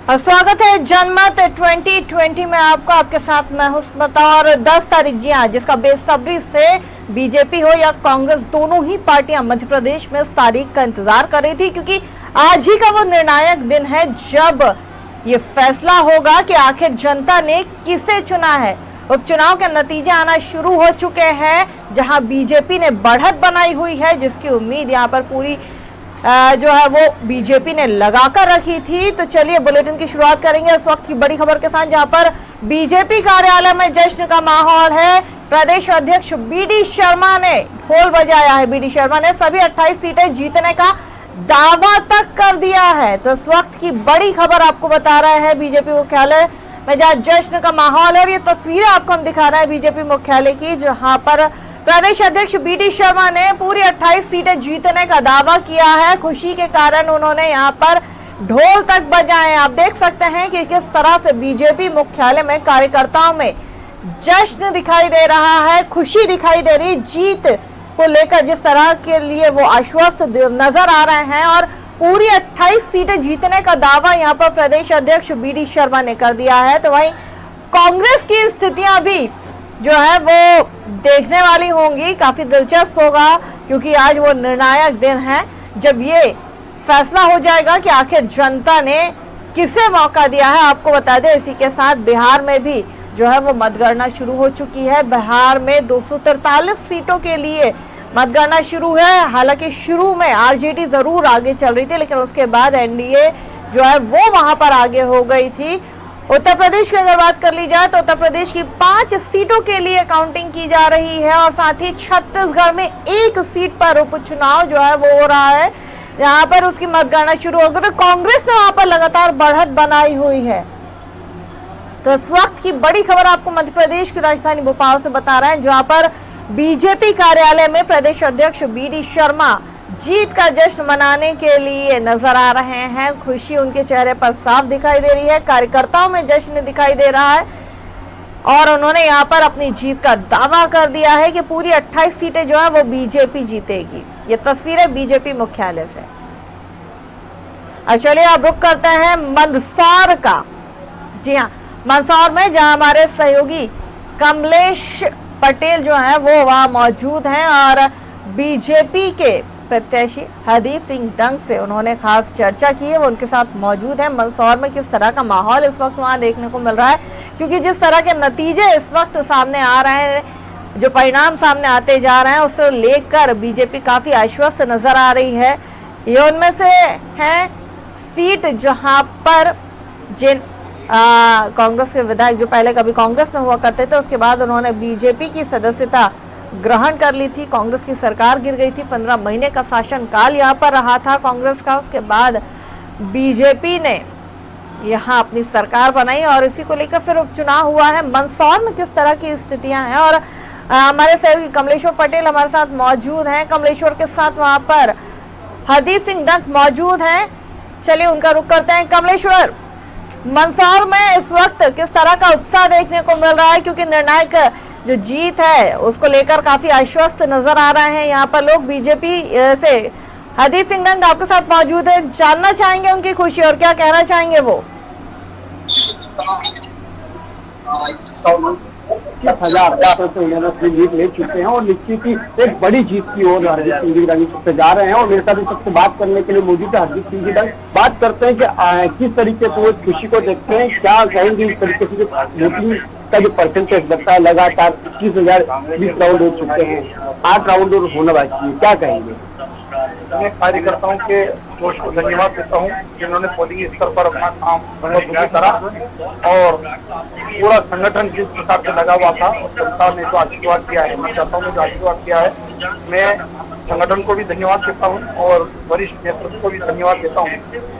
स्वागत है जनमत 2020 में आपका। आपके साथ मैं हूं स्मिता। और 10 तारीख जी हाँ, जिसका बेसब्री से बीजेपी हो या कांग्रेस, दोनों ही पार्टियां मध्य प्रदेश में इस तारीख का इंतजार कर रही थी, क्योंकि आज ही का वो निर्णायक दिन है जब ये फैसला होगा कि आखिर जनता ने किसे चुना है। उपचुनाव के नतीजे आना शुरू हो चुके हैं, जहां बीजेपी ने बढ़त बनाई हुई है, जिसकी उम्मीद यहाँ पर पूरी जो है वो बीजेपी ने लगाकर रखी थी। तो चलिए बुलेटिन की शुरुआत करेंगे इस वक्त की बड़ी खबर के साथ, जहां पर बीजेपी कार्यालय में जश्न का माहौल है। प्रदेश अध्यक्ष बीडी शर्मा ने ढोल बजाया है। बीडी शर्मा ने सभी 28 सीटें जीतने का दावा तक कर दिया है। तो इस वक्त की बड़ी खबर आपको बता रहे हैं बीजेपी मुख्यालय में, जहाँ जश्न का माहौल है। और ये तस्वीरें आपको हम दिखा रहे हैं बीजेपी मुख्यालय की, जहां पर प्रदेश अध्यक्ष बीडी शर्मा ने पूरी 28 सीटें जीतने का दावा किया है। खुशी के कारण उन्होंने यहाँ पर ढोल तक बजाए। आप देख सकते हैं कि किस तरह से बीजेपी मुख्यालय में कार्यकर्ताओं में जश्न दिखाई दे रहा है, खुशी दिखाई दे रही। जीत को लेकर जिस तरह के लिए वो आश्वस्त नजर आ रहे हैं, और पूरी 28 सीटें जीतने का दावा यहाँ पर प्रदेश अध्यक्ष बीडी शर्मा ने कर दिया है। तो वहीं कांग्रेस की स्थितियां भी जो है वो देखने वाली होंगी। काफी दिलचस्प होगा, क्योंकि आज वो निर्णायक दिन है जब ये फैसला हो जाएगा कि आखिर जनता ने किसे मौका दिया है। आपको बता दें, इसी के साथ बिहार में भी जो है वो मतगणना शुरू हो चुकी है। बिहार में 243 सीटों के लिए मतगणना शुरू है। हालांकि शुरू में आरजेडी जरूर आगे चल रही थी, लेकिन उसके बाद एनडीए जो है वो वहां पर आगे हो गई थी। उत्तर प्रदेश की अगर बात कर ली जाए तो उत्तर प्रदेश की 5 सीटों के लिए काउंटिंग की जा रही है, और साथ ही छत्तीसगढ़ में 1 सीट पर उपचुनाव जो है वो हो रहा है, यहाँ पर उसकी मतगणना शुरू हो गई। तो कांग्रेस ने वहां पर लगातार बढ़त बनाई हुई है। तो इस वक्त की बड़ी खबर आपको मध्य प्रदेश की राजधानी भोपाल से बता रहे हैं, जहां पर बीजेपी कार्यालय में प्रदेश अध्यक्ष बीडी शर्मा जीत का जश्न मनाने के लिए नजर आ रहे हैं। खुशी उनके चेहरे पर साफ दिखाई दे रही है, कार्यकर्ताओं में जश्न दिखाई दे रहा है, और उन्होंने यहाँ पर अपनी जीत का दावा कर दिया है कि पूरी 28 सीटें जो है वो बीजेपी जीतेगी। ये तस्वीरें बीजेपी मुख्यालय से। अब चलिए अब रुक करते हैं मंदसौर का। जी हाँ, मंदसौर में जहाँ हमारे सहयोगी कमलेश पटेल जो है वो वहाँ मौजूद हैं, और बीजेपी के प्रत्याशी हरदीप सिंह डंग से उन्होंने खास चर्चा की है। वो उनके साथ मौजूद है। मंदसौर में किस तरह का माहौल इस वक्त वहां देखने को मिल रहा है, क्योंकि जिस तरह के नतीजे इस वक्त सामने आ रहे हैं, जो परिणाम सामने आते जा रहे हैं, उससे लेकर बीजेपी काफी आश्वस्त नजर आ रही है। ये उनमें से है सीट जहां पर जिन कांग्रेस के विधायक जो पहले कभी कांग्रेस में हुआ करते थे, उसके बाद उन्होंने बीजेपी की सदस्यता ग्रहण कर ली थी। कांग्रेस की सरकार गिर गई थी, 15 महीने का शासनकाल यहाँ पर रहा था कांग्रेस का। उसके बाद बीजेपी ने यहाँ अपनी सरकार बनाई, और इसी को लेकर फिर उपचुनाव हुआ है। मंदसौर में किस तरह की स्थितियां हैं, और हमारे सहयोगी कमलेश्वर पटेल हमारे साथ मौजूद हैं। कमलेश्वर के साथ वहां पर हरदीप सिंह डंग मौजूद हैं। चलिए उनका रुख करते हैं। कमलेश्वर, मंदसौर में इस वक्त किस तरह का उत्साह देखने को मिल रहा है, क्योंकि निर्णायक जो जीत है उसको लेकर काफी आश्वस्त नजर आ रहे हैं यहाँ पर लोग। बीजेपी से हरदीप सिंह डंग आपके साथ मौजूद है, जानना चाहेंगे उनकी खुशी और क्या कहना चाहेंगे वो। 10,000 से उन्होंने अपनी जीत ले चुके हैं, और निश्चित ही एक बड़ी जीत की ओर हरदीप सिंह जी डंग सबसे जा रहे हैं। और मेरे साथ इस सबसे बात करने के लिए मौजूद है हरदीप सिंह जी डंग। बात करते हैं कि किस तरीके से वो खुशी को देखते हैं, क्या कहेंगे इस तरीके से वोटिंग का जो परसेंटेज लगता है, लगातार 21,020 राउंड हो चुके हैं, 8 राउंड और होना बाकी है, क्या कहेंगे? मैं कार्यकर्ताओं के जोश को धन्यवाद देता हूँ, जिन्होंने पोलिंग स्तर पर अपना काम बहुत बुरी तरह, और पूरा संगठन जिस प्रकार से लगा हुआ था, और जनता ने जो आशीर्वाद दिया है, मतदाताओं ने जो आशीर्वाद दिया है, मैं संगठन को भी धन्यवाद देता हूँ, और वरिष्ठ नेतृत्व को भी धन्यवाद देता हूँ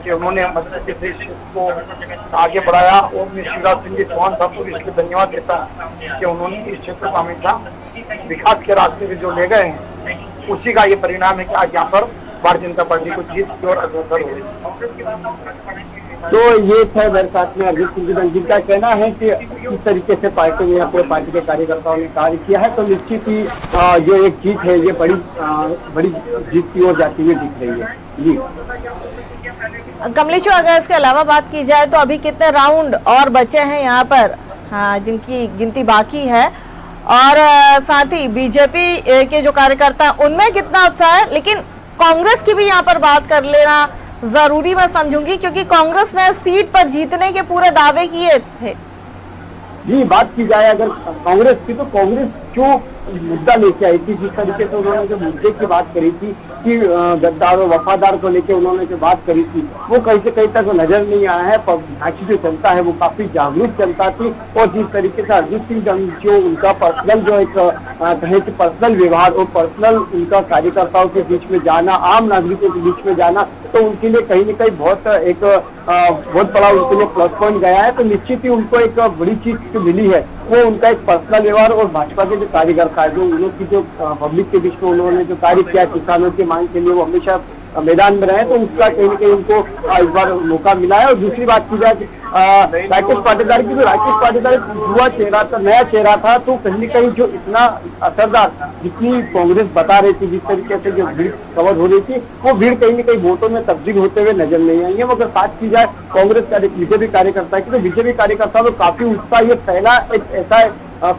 कि उन्होंने मध्य प्रदेश को आगे बढ़ाया। और मैं शिवराज सिंह जी चौहान साहब को भी इसलिए धन्यवाद देता हूँ कि उन्होंने इस क्षेत्र को हमेशा विकास के रास्ते में जो ले गए हैं, उसी का ये परिणाम है कि आज यहाँ पर भारतीय जनता पार्टी को जीत की ओर अग्रसर हो रही। तो ये थे मेरे साथ में हरदीप सिंह डंग, जिनका कहना है कि किस तरीके से पार्टी ने अपने पार्टी के कार्यकर्ताओं ने कार्य किया है। तो निश्चित ही जो एक जीत है ये बड़ी जीत की ओर जाती हुई दिख रही है। जी कमलेश, अगर इसके अलावा बात की जाए तो अभी कितने राउंड और बचे हैं यहाँ पर, हाँ, जिनकी गिनती बाकी है, और साथ ही बीजेपी के जो कार्यकर्ता उनमें कितना उत्साह है? लेकिन कांग्रेस की भी यहाँ पर बात कर लेना जरूरी मैं समझूंगी, क्योंकि कांग्रेस ने सीट पर जीतने के पूरे दावे किए थे। जी, बात की जाए अगर कांग्रेस की, तो कांग्रेस जो मुद्दा लेके आई थी, जिस तरीके से उन्होंने जो मुद्दे की बात करी थी कि गद्दार और वफादार को लेके उन्होंने जो बात करी थी, वो कहीं से कहीं तक नजर नहीं आया है। बाकी जो जनता है वो काफी जागरूक जनता थी, और जिस तरीके से अरिजीत सिंह जो उनका पर्सनल जो एक कहे कि पर्सनल व्यवहार और पर्सनल उनका कार्यकर्ताओं के बीच में जाना, आम नागरिकों के बीच में जाना, तो उनके लिए कहीं न कहीं बहुत बड़ा उनके लिए प्लस पॉइंट गया है। तो निश्चित ही उनको एक बड़ी चीज जो मिली है वो उनका एक पर्सनल व्यवहार, और भाजपा के जो कार्यकर्ता है, जो उनकी जो पब्लिक के बीच में उन्होंने जो कार्य किया किसानों की मांग के लिए, वो हमेशा मैदान में रहे, तो उसका कहीं न कहीं उनको इस बार मौका मिला है। और दूसरी बात की जाए राकेश पाटीदार की, तो राकेश पाटीदार युवा चेहरा था, नया चेहरा था, तो कहीं न कहीं जो इतना असरदार जितनी कांग्रेस बता रही थी, जिस तरीके से जो भीड़ कवर हो रही थी, वो भीड़ कहीं न कहीं वोटों में तब्दील होते हुए नजर नहीं आई है। मगर बात की जाए कांग्रेस का बीजेपी कार्यकर्ता की, तो बीजेपी कार्यकर्ता में काफी उत्साह, ये पहला एक ऐसा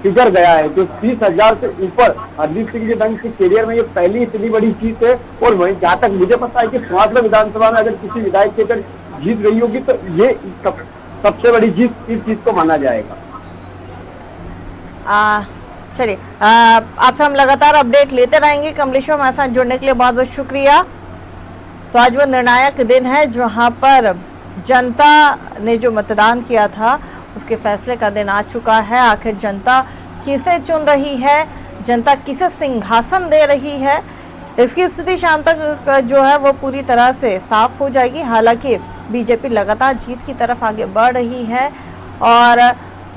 फिगर गया है जो 30,000 से ऊपर हरदीप सिंह जी के कैरियर में ये पहली इतनी बड़ी जीत है। और वहीं जहाँ तक मुझे पता है कि सोहागपुर विधानसभा में अगर किसी विधायक की अगर जीत रही होगी, तो ये सबसे बड़ी जीत इस चीज को माना जाएगा। चलिए, आपसे हम लगातार अपडेट लेते रहेंगे। कमलेश्वर, हमारे साथ जुड़ने के लिए बहुत बहुत शुक्रिया। तो आज वो निर्णायक दिन है जहां पर जनता ने जो मतदान किया था उसके फैसले का दिन आ चुका है। आखिर जनता किसे चुन रही है, जनता किसे सिंहासन दे रही है, इसकी स्थिति शाम तक जो है वो पूरी तरह से साफ हो जाएगी। हालांकि बीजेपी लगातार जीत की तरफ आगे बढ़ रही है, और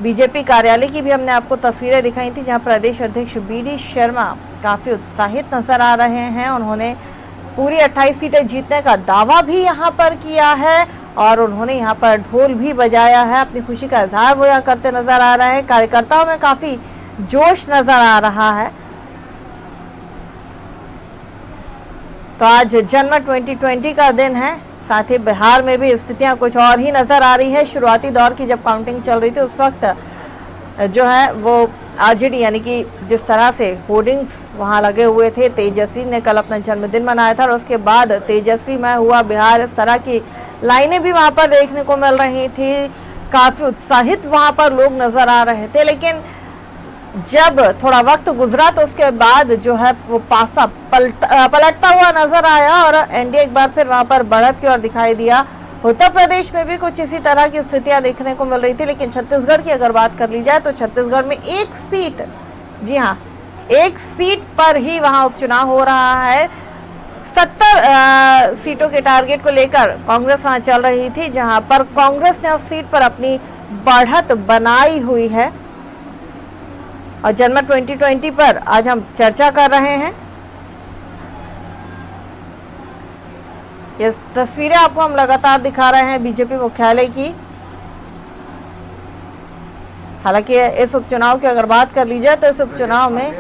बीजेपी कार्यालय की भी हमने आपको तस्वीरें दिखाई थी, जहां प्रदेश अध्यक्ष BD शर्मा काफी उत्साहित नजर आ रहे हैं। उन्होंने पूरी 28 सीटें जीतने का दावा भी यहां पर किया है, और उन्होंने यहाँ पर ढोल भी बजाया है। अपनी खुशी का इजहार वो यहाँ करते नजर आ रहे हैं। कार्यकर्ताओं में काफी जोश नजर आ रहा है। तो आज जनमत 2020 का दिन है। साथ ही बिहार में भी स्थितियां कुछ और ही नजर आ रही है। शुरुआती दौर की जब काउंटिंग चल रही थी, उस वक्त जो है वो RJD यानी कि जिस तरह से होर्डिंग्स वहां लगे हुए थे, तेजस्वी ने कल अपना जन्मदिन मनाया था, और उसके बाद तेजस्वी मैं हुआ बिहार, इस तरह की लाइनें भी वहां पर देखने को मिल रही थी। काफी उत्साहित वहां पर लोग नजर आ रहे थे। लेकिन जब थोड़ा वक्त गुजरा तो उसके बाद जो है वो पासा पलटता हुआ नजर आया, और एनडीए एक बार फिर वहां पर बढ़त की ओर दिखाई दिया। उत्तर प्रदेश में भी कुछ इसी तरह की स्थितियां देखने को मिल रही थी। लेकिन छत्तीसगढ़ की अगर बात कर ली जाए तो छत्तीसगढ़ में एक सीट, जी हाँ, एक सीट पर ही वहां उपचुनाव हो रहा है। 70 सीटों के टारगेट को लेकर कांग्रेस वहां चल रही थी, जहां पर कांग्रेस ने उस सीट पर अपनी बढ़त बनाई हुई है। और जनमत 2020 पर आज हम चर्चा कर रहे हैं। ये तस्वीरें आपको हम लगातार दिखा रहे हैं बीजेपी मुख्यालय की। हालांकि इस उपचुनाव की अगर बात कर ली जाए तो इस उपचुनाव में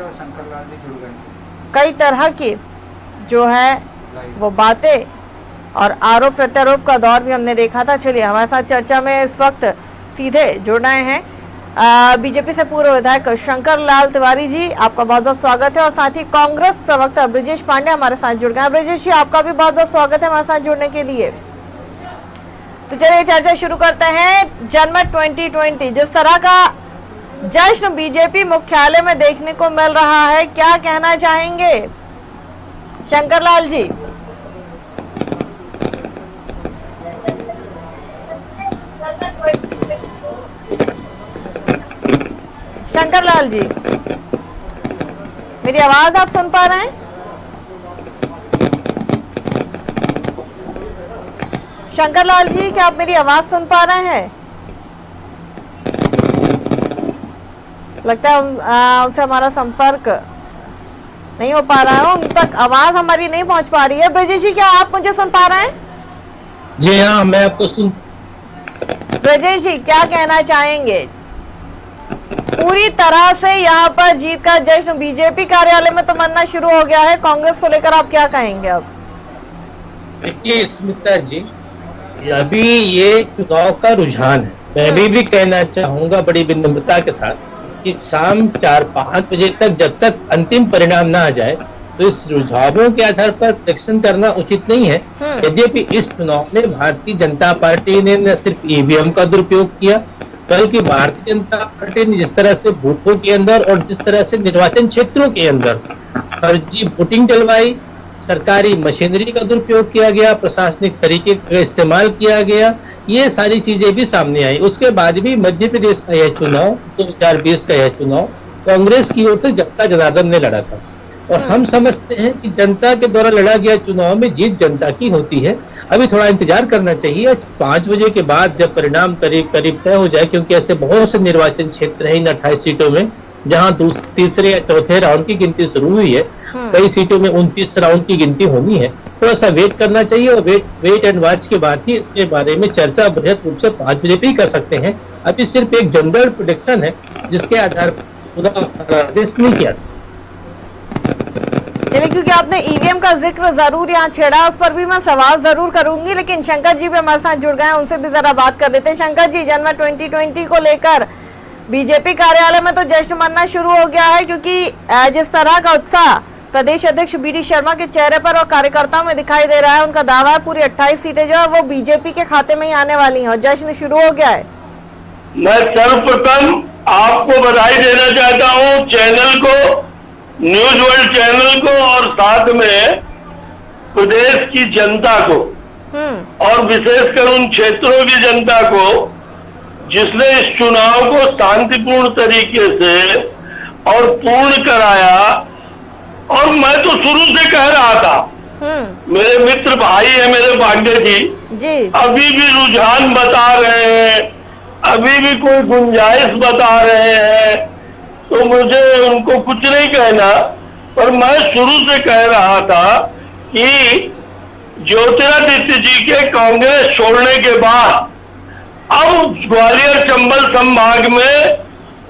कई तरह की जो है वो बातें और आरोप प्रत्यारोप का दौर भी हमने देखा था। चलिए, हमारे साथ चर्चा में इस वक्त सीधे जुड़ रहे हैं बीजेपी से पूर्व विधायक शंकर लाल तिवारी जी, आपका बहुत बहुत स्वागत है। और साथ ही कांग्रेस प्रवक्ता ब्रजेश पांडे हमारे साथ जुड़ गए। ब्रजेश जी, आपका भी बहुत बहुत स्वागत है हमारे साथ जुड़ने के लिए। तो चलिए चर्चा शुरू करते हैं। जनमत 2020 जिस तरह का जश्न बीजेपी मुख्यालय में देखने को मिल रहा है, क्या कहना चाहेंगे शंकर लाल जी? शंकर लाल जी, मेरी आवाज आप सुन पा रहे हैं? शंकर लाल जी, क्या आप मेरी आवाज सुन पा रहे हैं? लगता है उनसे हमारा संपर्क नहीं हो पा रहा है, उन तक आवाज हमारी नहीं पहुंच पा रही है। ब्रजेश जी, क्या आप मुझे सुन पा रहे हैं? जी हाँ, मैं आपको सुन। ब्रजेश जी, क्या कहना चाहेंगे? पूरी तरह से यहाँ पर जीत का जश्न बीजेपी कार्यालय में तो मनना शुरू हो गया है। कांग्रेस को लेकर आप क्या कहेंगे अब? देखिए स्मिता जी, अभी ये चुनाव का रुझान है। मैं भी कहना चाहूंगा बड़ी विनम्रता के साथ कि शाम 4-5 बजे तक जब तक अंतिम परिणाम ना आ जाए तो इस रुझानों के आधार पर प्रेडिक्शन करना उचित नहीं है। यद्यपि इस चुनाव में भारतीय जनता पार्टी ने न सिर्फ ईवीएम का दुरुपयोग किया, बल्कि भारतीय जनता पार्टी ने जिस तरह से बूथों के अंदर और जिस तरह से निर्वाचन क्षेत्रों के अंदर फर्जी वोटिंग डलवाई, सरकारी मशीनरी का दुरुपयोग किया गया, प्रशासनिक तरीके का इस्तेमाल किया गया, ये सारी चीजें भी सामने आई। उसके बाद भी मध्य प्रदेश का यह चुनाव 2020 का यह चुनाव कांग्रेस की ओर से जनता जनार्दन ने लड़ा था और हम समझते हैं कि जनता के द्वारा लड़ा गया चुनाव में जीत जनता की होती है। अभी थोड़ा इंतजार करना चाहिए। 5 बजे के बाद जब परिणाम करीब करीब तय हो जाए, क्योंकि ऐसे बहुत से निर्वाचन क्षेत्र हैं इन 28 सीटों में जहां तीसरे या चौथे राउंड की गिनती शुरू हुई है, कई सीटों में 29 राउंड की गिनती होनी है। थोड़ा सा वेट करना चाहिए और वेट एंड वॉच के बाद ही इसके बारे में चर्चा बृहद रूप से 5 बजे पे ही कर सकते हैं। अभी सिर्फ एक जनरल प्रेडिक्शन है जिसके आधार पर आदेश नहीं किया। चलिए, क्योंकि आपने ईवीएम का जिक्र जरूर यहाँ छेड़ा, उस पर भी मैं सवाल जरूर करूंगी, लेकिन शंकर जी भी हमारे साथ जुड़ गए हैं, उनसे भी जरा बात कर लेते हैं। शंकर जी, जनवरी 2020 को लेकर बीजेपी कार्यालय में तो जश्न मनाना शुरू हो गया है, क्योंकि जिस तरह का उत्साह प्रदेश अध्यक्ष बीडी शर्मा के चेहरे पर और कार्यकर्ताओं में दिखाई दे रहा है, उनका दावा है पूरी 28 सीटें जो है वो बीजेपी के खाते में ही आने वाली हैं और जश्न शुरू हो गया है। मैं सर्वप्रथम आपको बधाई देना चाहता हूं, चैनल को, न्यूज वर्ल्ड चैनल को और साथ में प्रदेश की जनता को और विशेषकर उन क्षेत्रों की जनता को जिसने इस चुनाव को शांतिपूर्ण तरीके से और पूर्ण कराया। और मैं तो शुरू से कह रहा था, मेरे मित्र भाई है मेरे पांडे जी, अभी भी रुझान बता रहे हैं, अभी भी कोई गुंजाइश बता रहे हैं, तो मुझे उनको कुछ नहीं कहना। पर मैं शुरू से कह रहा था कि ज्योतिरादित्य जी के कांग्रेस छोड़ने के बाद अब ग्वालियर चंबल संभाग में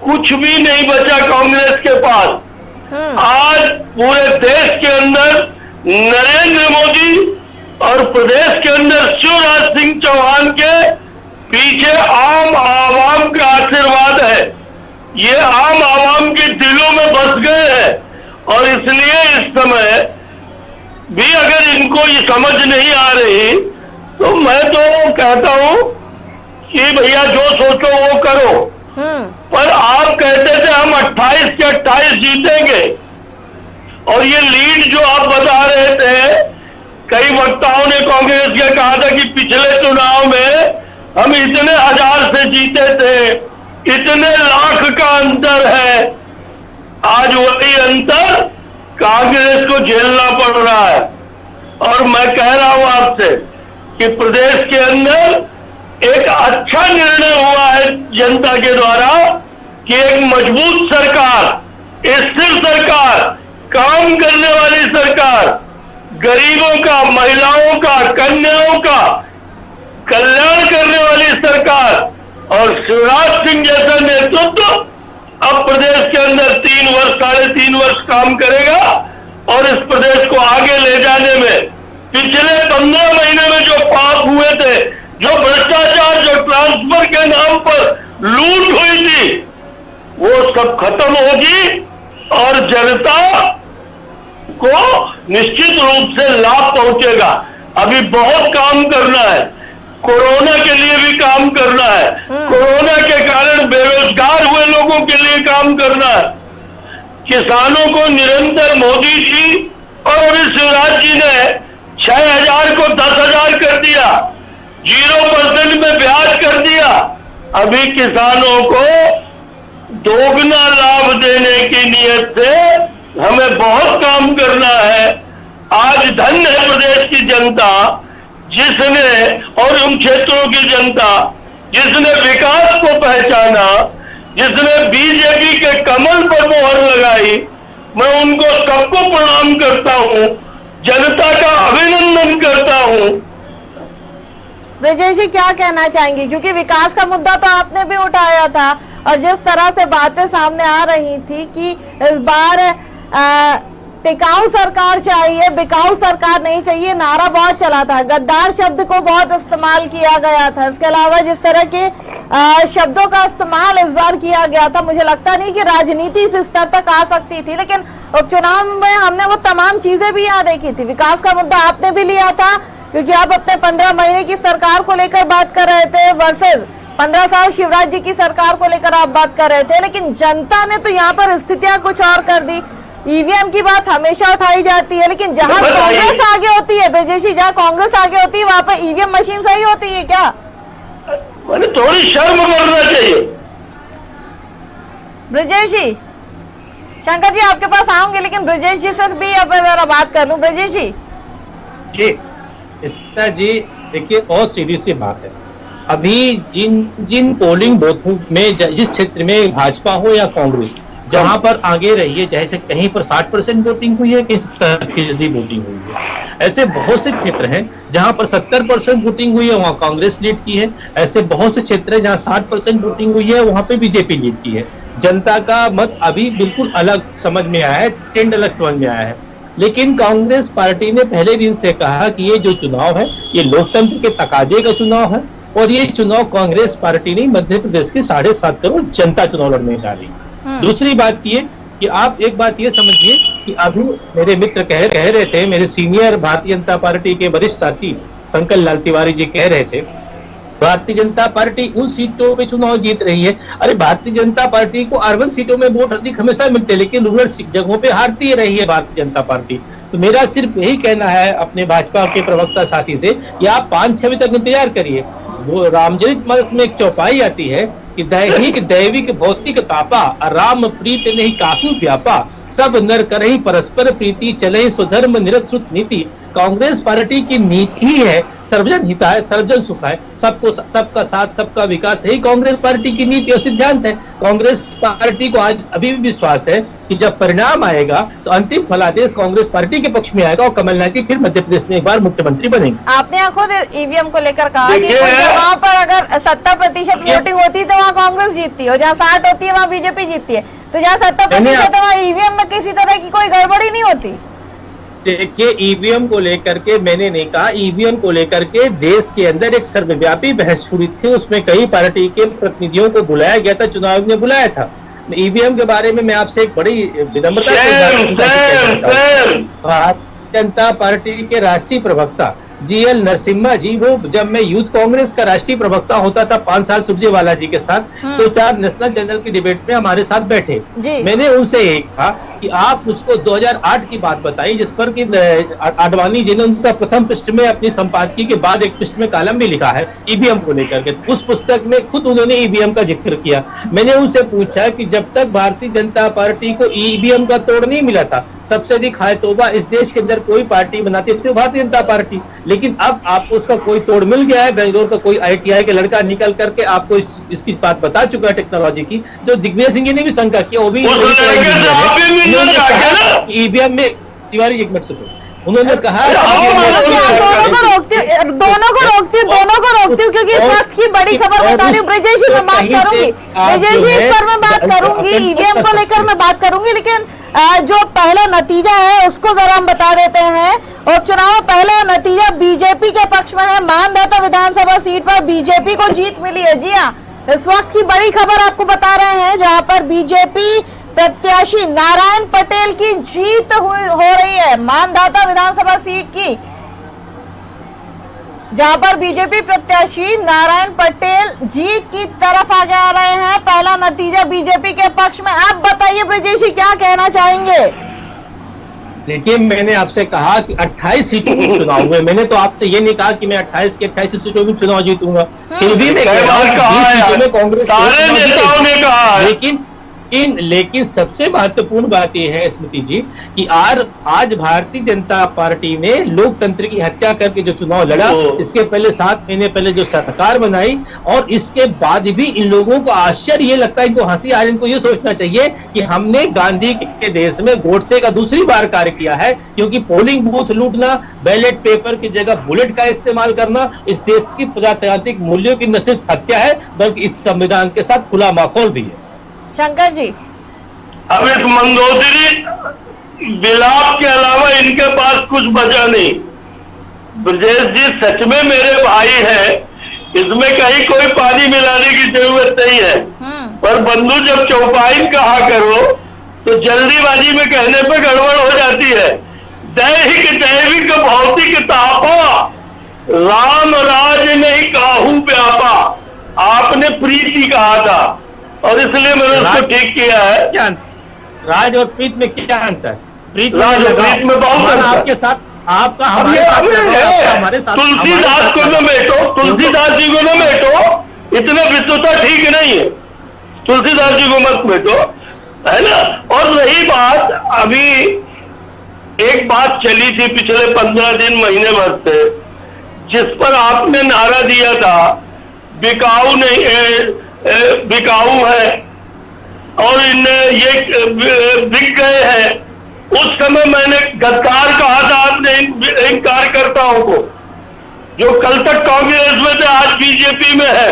कुछ भी नहीं बचा कांग्रेस के पास। आज पूरे देश के अंदर नरेंद्र मोदी और प्रदेश के अंदर शिवराज सिंह चौहान के पीछे आम आवाम का आशीर्वाद है। ये आम आवाम के दिलों में बस गए हैं और इसलिए इस समय भी अगर इनको ये समझ नहीं आ रही तो मैं तो कहता हूं कि भैया जो सोचो वो करो। पर आप कहते थे हम 28 के 28 जीतेंगे और ये लीड जो आप बता रहे थे, कई वक्ताओं ने कांग्रेस के कहा था कि पिछले चुनाव में हम इतने हजार से जीते थे, इतने लाख का अंतर है। आज वही अंतर कांग्रेस को झेलना पड़ रहा है और मैं कह रहा हूं आपसे कि प्रदेश के अंदर एक अच्छा निर्णय हुआ है जनता के द्वारा कि एक मजबूत सरकार, स्थिर सरकार, काम करने वाली सरकार, गरीबों का, महिलाओं का, कन्याओं का कल्याण करने वाली सरकार और शिवराज सिंह जैसा नेतृत्व अब प्रदेश के अंदर 3 वर्ष, 3.5 वर्ष काम करेगा और इस प्रदेश को आगे ले जाने में पिछले 15 महीने में जो पाप हुए थे, जो भ्रष्टाचार, जो ट्रांसफर के नाम पर लूट हुई थी, वो सब खत्म होगी और जनता को निश्चित रूप से लाभ पहुंचेगा। अभी बहुत काम करना है, कोरोना के लिए भी काम करना है, कोरोना के कारण बेरोजगार हुए लोगों के लिए काम करना है, किसानों को निरंतर मोदी जी और अभी शिवराज जी ने 6,000 को 10,000 कर दिया, 0% में ब्याज कर दिया। अभी किसानों को दोगुना लाभ देने की नियत से हमें बहुत काम करना है। आज धन्य है प्रदेश की जनता जिसने, और उन क्षेत्रों की जनता जिसने विकास को पहचाना, जिसने बीजेपी के कमल पर मोहर लगाई। मैं उनको सबको प्रणाम करता हूं, जनता का अभिनंदन करता हूं। विजय जी, क्या कहना चाहेंगे, क्योंकि विकास का मुद्दा तो आपने भी उठाया था और जिस तरह से बातें सामने आ रही थी कि इस बार टिकाऊ सरकार चाहिए, बिकाऊ सरकार नहीं चाहिए, नारा बहुत चला था। गद्दार शब्द को बहुत इस्तेमाल किया गया था। इसके अलावा जिस तरह के शब्दों का इस्तेमाल इस बार किया गया था, मुझे लगता नहीं कि राजनीति इस स्तर तक आ सकती थी। लेकिन उपचुनाव में हमने वो तमाम चीजें भी यहाँ देखी थी। विकास का मुद्दा आपने भी लिया था, क्योंकि आप अपने 15 महीने की सरकार को लेकर बात कर रहे थे वर्सेस 15 साल शिवराज जी की सरकार को लेकर आप बात कर रहे थे। लेकिन जनता ने तो यहाँ पर स्थितियां कुछ और कर दी। ईवीएम की बात हमेशा उठाई जाती है, लेकिन जहां कांग्रेस आगे होती है ब्रजेश, जहां कांग्रेस आगे होती है वहां पर ईवीएम मशीन सही होती है क्या? मैंने थोड़ी शर्म करना चाहिए। ब्रजेश जी, शंकर जी आपके पास आऊंगे, लेकिन ब्रजेश जी से भी अब जरा बात कर लूं। ब्रजेश जी इसका जी देखिए, बहुत सीधी सी बात है। अभी जिन पोलिंग बूथों में जिस क्षेत्र में भाजपा हो या कांग्रेस, जहां पर आगे रही है, जैसे कहीं पर 60% वोटिंग हुई है, कहीं 70% वोटिंग हुई है, ऐसे बहुत से क्षेत्र हैं जहां पर 70% वोटिंग हुई है, वहां कांग्रेस लीड की है। ऐसे बहुत से क्षेत्र हैं जहां 60% वोटिंग हुई है, वहां पे बीजेपी लीड की है। जनता का मत अभी बिल्कुल अलग समझ में आया है, ट्रेंड अलग समझ में आया है। लेकिन कांग्रेस पार्टी ने पहले दिन से कहा कि ये जो चुनाव है ये लोकतंत्र के तकाजे का चुनाव है, और ये चुनाव कांग्रेस पार्टी नहीं, मध्य प्रदेश की 7.5 करोड़ जनता चुनाव लड़ने जा रही है। दूसरी बात ये कि आप एक बात ये समझिए कि अभी मेरे मित्र कह रहे थे, मेरे सीनियर भारतीय जनता पार्टी के वरिष्ठ साथी शंकर लाल तिवारी जी कह रहे थे, भारतीय जनता पार्टी उन सीटों पे चुनाव जीत रही है। अरे भारतीय जनता पार्टी को अर्बन सीटों में वोट अधिक हमेशा मिलते हैं, लेकिन रूरल जगहों पे हारती रही है भारतीय जनता पार्टी। तो मेरा सिर्फ यही कहना है अपने भाजपा के प्रवक्ता साथी से कि आप 5-6 बजे तक इंतजार करिए। वो रामचरित मानस में एक चौपाई आती है कि दैहिक दैविक भौतिक तापा, राम प्रीत नहीं काफी व्यापा, सब नर करहि परस्पर प्रीति, चले स्वधर्म निरत नीति। कांग्रेस पार्टी की नीति ही है सर्वजन हिताय सर्वजन सुखाय, सबको सबका साथ सबका विकास, यही कांग्रेस पार्टी की नीति और सिद्धांत है। कांग्रेस पार्टी को आज अभी भी विश्वास है कि जब परिणाम आएगा तो अंतिम फलादेश कांग्रेस पार्टी के पक्ष में आएगा और कमलनाथ जी फिर मध्य प्रदेश में एक बार मुख्यमंत्री बनेंगे। आपने यहाँ खुद ईवीएम को लेकर कहा कि वहाँ पर अगर 70% वोटिंग होती है तो वहाँ कांग्रेस जीतती है, और जहाँ 60 होती है वहाँ बीजेपी जीतती है। तो जहाँ 70% है वहाँ ईवीएम में किसी तरह की कोई गड़बड़ी नहीं होती। देखिए, ईवीएम को लेकर के मैंने नहीं कहा, ईवीएम को लेकर के देश के अंदर एक सर्वव्यापी बहस हुई थी, उसमें कई पार्टी के प्रतिनिधियों को बुलाया गया था, चुनाव में बुलाया था। ईवीएम के बारे में मैं आपसे एक बड़ी विनम्रता से भारतीय जनता पार्टी के राष्ट्रीय प्रवक्ता GL नरसिम्हा जी, वो जब मैं यूथ कांग्रेस का राष्ट्रीय प्रवक्ता होता था 5 साल सुरजेवाला जी के साथ, तो 4 नेशनल चैनल की डिबेट में हमारे साथ बैठे। मैंने उनसे एक कहा कि आप मुझको 2008 की बात बताई, जिस पर कि आडवाणी जी ने उनका प्रथम पृष्ठ में अपनी संपादकीय के बाद एक पृष्ठ में कॉलम भी लिखा है ईवीएम को लेकर के। उस पुस्तक में खुद उन्होंने ईवीएम का जिक्र किया। मैंने उनसे पूछा कि जब तक भारतीय जनता पार्टी को ईवीएम का तोड़ नहीं मिला था, सबसे अधिक हाय तौबा इस देश के अंदर कोई पार्टी बनाती थी भारतीय जनता पार्टी, लेकिन अब आपको उसका कोई तोड़ मिल गया है। बेंगलोर का कोई ITI के लड़का निकल करके आपको इसकी बात बता चुका है टेक्नोलॉजी की, जो दिग्विजय सिंह जी ने भी शंका किया, वो भी ईवीएम में। तिवारी एक मिनट सुनो, उन्होंने कहा दोनों को रोकती हूँ क्योंकि इस वक्त की बड़ी खबर बता रही हूँ। ब्रजेश जी मैं बात करूंगी, ब्रजेश जी इस पर मैं बात करूंगी, ईवीएम को लेकर मैं बात करूंगी, लेकिन जो पहला नतीजा है उसको जरा हम बता देते हैं। उपचुनाव में पहला नतीजा बीजेपी के पक्ष में है। मानदाता विधानसभा सीट पर बीजेपी को जीत मिली है। जी हाँ, इस वक्त की बड़ी खबर आपको बता रहे हैं, जहां पर बीजेपी प्रत्याशी नारायण पटेल की जीत हो रही है मानदाता विधानसभा सीट की, जहां पर बीजेपी प्रत्याशी नारायण पटेल जीत की तरफ आगे आ रहे हैं। पहला नतीजा बीजेपी के पक्ष में। आप बताइए ब्रजेश जी क्या कहना चाहेंगे? देखिए, मैंने आपसे कहा कि 28 सीटों में चुनाव हुए। मैंने तो आपसे ये नहीं कहा कि मैं 28 की 28 सीटों में चुनाव जीतूंगा, फिर भी मैं कह रहा हूं कि 20 सीटों में कांग्रेस, लेकिन सबसे महत्वपूर्ण बात यह है स्मृति जी कि आज भारतीय जनता पार्टी ने लोकतंत्र की हत्या करके जो चुनाव लड़ा, इसके पहले 7 महीने पहले जो सरकार बनाई, और इसके बाद भी इन लोगों को आश्चर्य ये लगता है, इनको हंसी आ रही, इनको ये सोचना चाहिए कि हमने गांधी के देश में गोडसे का दूसरी बार कार्य किया है, क्योंकि पोलिंग बूथ लूटना, बैलेट पेपर की जगह बुलेट का इस्तेमाल करना इस देश की प्रजातांत्रिक मूल्यों की न सिर्फ हत्या है बल्कि इस संविधान के साथ खुला माखौल भी है। शंकर जी, अमित मंदोदरी विलाप के अलावा इनके पास कुछ बचा नहीं। ब्रजेश जी सच में मेरे भाई हैं, इसमें कहीं कोई पानी मिलाने की जरूरत नहीं है। पर बंधु जब चौपाइन कहा करो तो जल्दीबाजी में कहने पे गड़बड़ हो जाती है। दैहिक दैविक भौतिक तापा, राम राज नहीं काहू व्यापा, आपने प्रीति कहा था और इसलिए मैंने उसको ठीक किया है। क्या राज और प्रीत में क्या अंतर? प्रीत राज और प्रीत में बहुत अंतर। आपके साथ आपका अब ये हमारे साथ तुलसीदास को न बेटो, तुलसीदास जी को न बेटो, इतने विद्वता ठीक नहीं है। तुलसीदास जी को मत बेटो, है ना। और रही बात, अभी एक बात चली थी पिछले 15 दिन महीने भर से, जिस पर आपने नारा दिया था बिकाऊ नहीं, बिकाऊ है और इन्हें ये बिक गए हैं। उस समय मैंने गद्दार कहा था आपने इन कार्यकर्ताओं को, जो कल तक कांग्रेस में थे आज बीजेपी में है।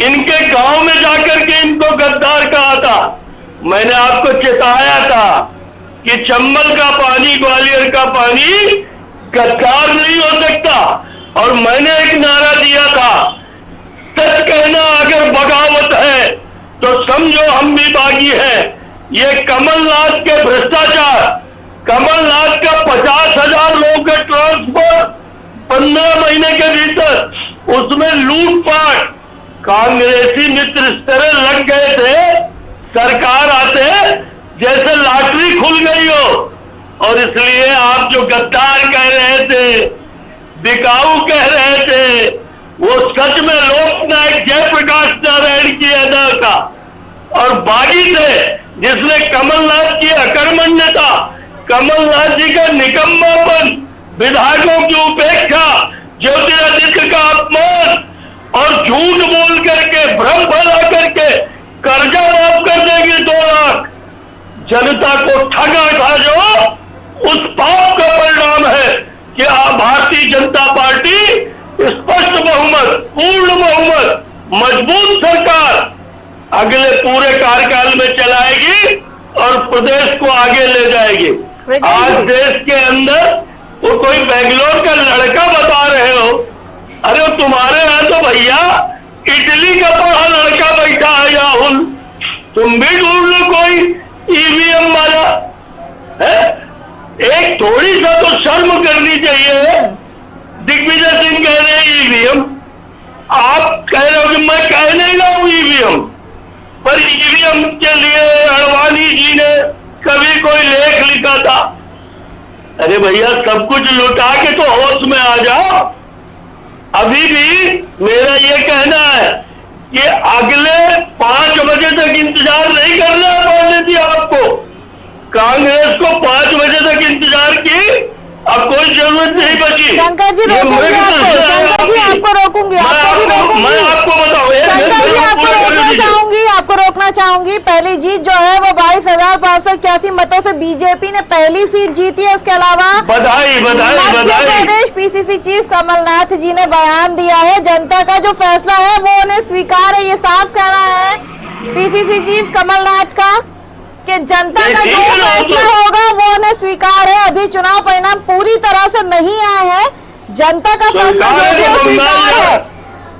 इनके गांव में जाकर के इनको गद्दार कहा था। मैंने आपको चेताया था कि चंबल का पानी, ग्वालियर का पानी गद्दार नहीं हो सकता। और मैंने एक नारा दिया था, सच कहना अगर बगावत है तो समझो हम भी बागी हैं। ये कमलनाथ के भ्रष्टाचार, कमलनाथ का 50,000 लोगों का ट्रांसफर 15 महीने के भीतर, उसमें लूटपाट, कांग्रेसी मित्र इस तरह लग गए थे, सरकार आते जैसे लॉटरी खुल गई हो। और इसलिए आप जो गद्दार कह रहे थे, बिकाऊ कह रहे थे, वो सच में लोकनायक जयप्रकाश नारायण की अदा का और बागी थे, जिसने कमलनाथ की अकर्मण्यता, कमलनाथ जी का निकम्मापन, विधायकों की उपेक्षा, ज्योतिरादित्य का अपमान और झूठ बोल करके, भ्रम फैला करके कर्जा माफ कर देगी 2 लाख, जनता को ठगा था जो, उस पाप का परिणाम है कि भारतीय जनता पार्टी स्पष्ट बहुमत, पूर्ण बहुमत, मजबूत सरकार अगले पूरे कार्यकाल में चलाएगी और प्रदेश को आगे ले जाएगी। आज देश के अंदर वो कोई बेंगलोर का लड़का बता रहे हो, अरे वो तुम्हारे यहाँ तो भैया इटली का पढ़ा लड़का बैठा है राहुल, तुम भी ढूंढ लो कोई ईवीएम वाला है। एक थोड़ी सा तो शर्म करनी चाहिए। दिग्विजय सिंह कह रहे हैं ईवीएम, आप कह रहे हो कि मैं कह नहीं रहा हूं ईवीएम, पर ईवीएम के लिए अडवाणी जी ने कभी कोई लेख लिखा था। अरे भैया सब कुछ लुटा के तो होश में आ जाओ। अभी भी मेरा ये कहना है कि अगले 5 बजे तक इंतजार नहीं करना है पांडे जी आपको। कांग्रेस को 5 बजे तक इंतजार की अब कोई जरूरत नहीं बची। शंकर जी रोकूंगी आपको, शंकर जी आपको रोकूंगी, आपको भी रोकूंगी। मैं आपको बताऊं, शंकर जी आपको रोकना चाहूंगी, आपको रोकना चाहूंगी। पहली जीत जो है वो 22,581 मतों से बीजेपी ने पहली सीट जीती है। उसके अलावा बधाई बधाई मध्य बधाई। प्रदेश पीसीसी चीफ कमलनाथ जी ने बयान दिया है, जनता का जो फैसला है वो उन्हें स्वीकार है। ये साफ कहना है पीसीसी चीफ कमलनाथ का कि जनता का जो फैसला होगा वो उन्हें स्वीकार है। अभी चुनाव परिणाम पूरी तरह से नहीं आया है, जनता का फैसला जो है वो स्वीकार है।